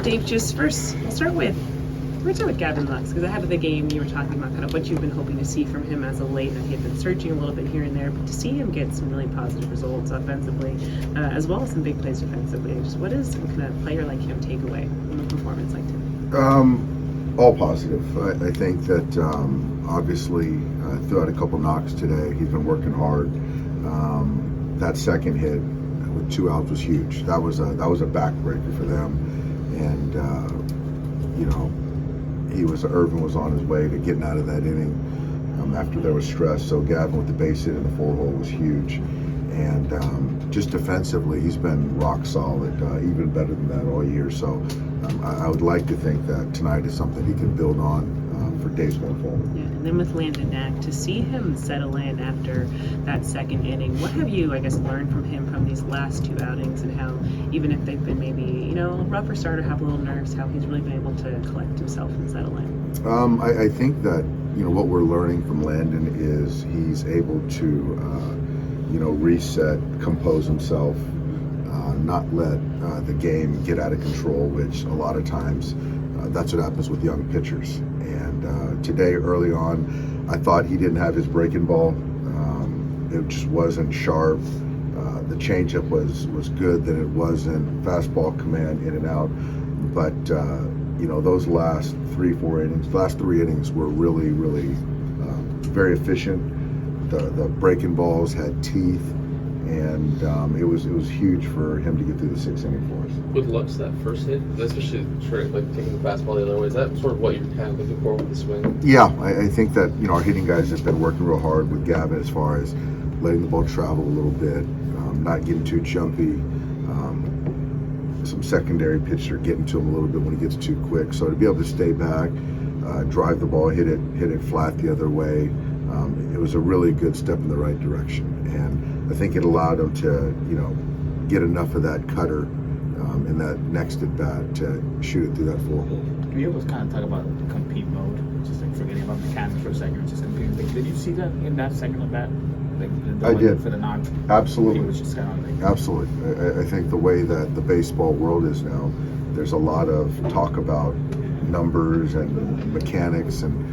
Dave, just first, we'll start with Gavin Lux, because ahead of the game you were talking about kind of what you've been hoping to see from him as of late, and he had been searching a little bit here and there, but to see him get some really positive results offensively, as well as some big plays defensively, just what does kind of player like him take away from a performance like today? All positive. I think that obviously threw out a couple knocks today. He's been working hard. That second hit with 2 outs was huge. That was a backbreaker for them, and Irvin was on his way to getting out of that inning after there was stress. So Gavin with the base hit in the 4-hole was huge, and just defensively he's been rock solid, even better than that all year. So I would like to think that tonight is something he can build on for days going forward. Yeah, and then with Landon Knack, to see him settle in after that second inning, what have you, I guess, learned from him from these last 2 outings, and how, even if they've been maybe, a rougher start or have a little nerves, how he's really been able to collect himself and settle in? I think that, what we're learning from Landon is he's able to, reset, compose himself, not let the game get out of control, which a lot of times that's what happens with young pitchers. And today, early on, I thought he didn't have his breaking ball. It just wasn't sharp. The changeup was good, then it wasn't. Fastball command in and out. But, those last 3 innings were really, really very efficient. The breaking balls had teeth. And it was huge for him to get through the 6th inning for us. With Lux, that first hit, especially taking the fastball the other way, is that sort of what you're kind of looking for with the swing? Yeah, I think that our hitting guys have been working real hard with Gavin as far as letting the ball travel a little bit, not getting too jumpy. Some secondary pitcher getting to him a little bit when he gets too quick. So to be able to stay back, drive the ball, hit it flat the other way, it was a really good step in the right direction. And I think it allowed him to, get enough of that cutter in that next at bat to shoot it through that 4-hole. We always kind of talk about compete mode, just like forgetting about mechanics for a second, just competing. Did you see that in that second at bat? I did. For the knock. Absolutely. He was just kind of like, absolutely. I think the way that the baseball world is now, there's a lot of talk about numbers and mechanics, and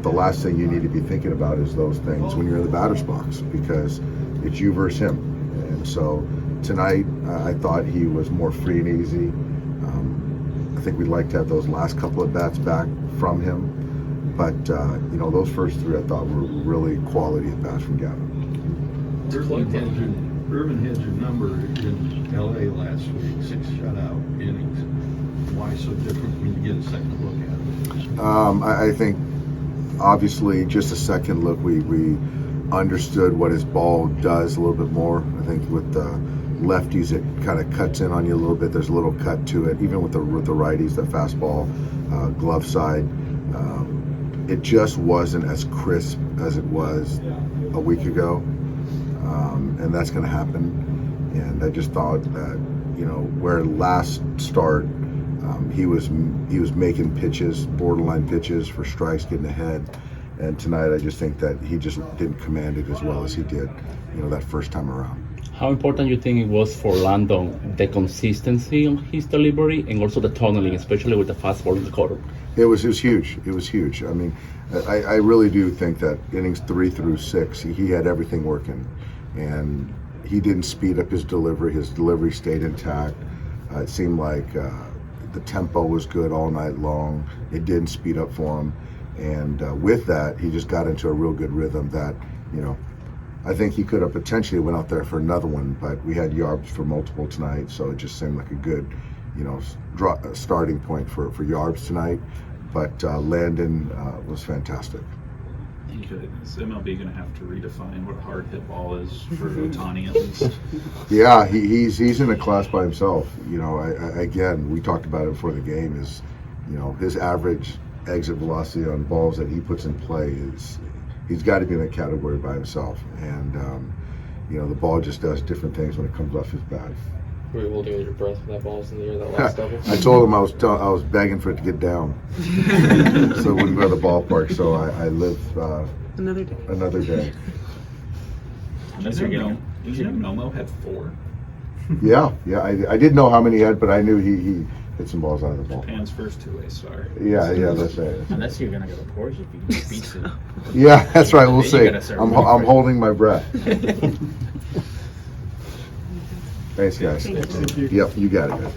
the last thing you need to be thinking about is those things when you're in the batter's box, because it's you versus him. And so tonight, I thought he was more free and easy. I think we'd like to have those last couple of bats back from him. But, those first 3 I thought were really quality at bats from Gavin. Irvin had your number in L.A. last week, 6 shutout innings. Why so different when you get a second look at it? I think, obviously, just a second look, we understood what his ball does a little bit more. I think with the lefties, it kind of cuts in on you a little bit. There's a little cut to it. Even with the righties, the fastball, glove side, it just wasn't as crisp as it was a week ago, and that's going to happen. And I just thought that, where last start, he was making pitches, borderline pitches for strikes, getting ahead. And tonight, I just think that he just didn't command it as well as he did, that first time around. How important you think it was for Landon, the consistency of his delivery and also the tunneling, especially with the fastball in the cutter? It was huge. It was huge. I mean, I really do think that innings 3 through 6, he had everything working, and he didn't speed up his delivery. His delivery stayed intact. It seemed like the tempo was good all night long. It didn't speed up for him, and with that, he just got into a real good rhythm that, I think he could have potentially went out there for another one, but we had Yarbs for multiple tonight, so it just seemed like a good, starting point for Yarbs tonight. But Landon was fantastic. Is MLB going to have to redefine what a hard hit ball is for Ohtani at least? Yeah, he's in a class by himself. Again, we talked about it before the game. Is his average exit velocity on balls that he puts in play is. He's got to be in that category by himself, and the ball just does different things when it comes off his bat. Were you holding your breath when that ball was in the air, that last double? I told him I was begging for it to get down, so we wouldn't go to the ballpark. So I live Another day. Another day. Did you know Momo had 4? Yeah, I didn't know how many he had, but I knew he hit some balls out of the ball. Japan's first two-way star. Yeah, that's it. Unless you're gonna go to Porsche if he beats it. Yeah, that's right. We'll Then you see. gotta start I'm rooting for him. holding my breath. Thanks, guys. Thank you. Yep, you got it, guys.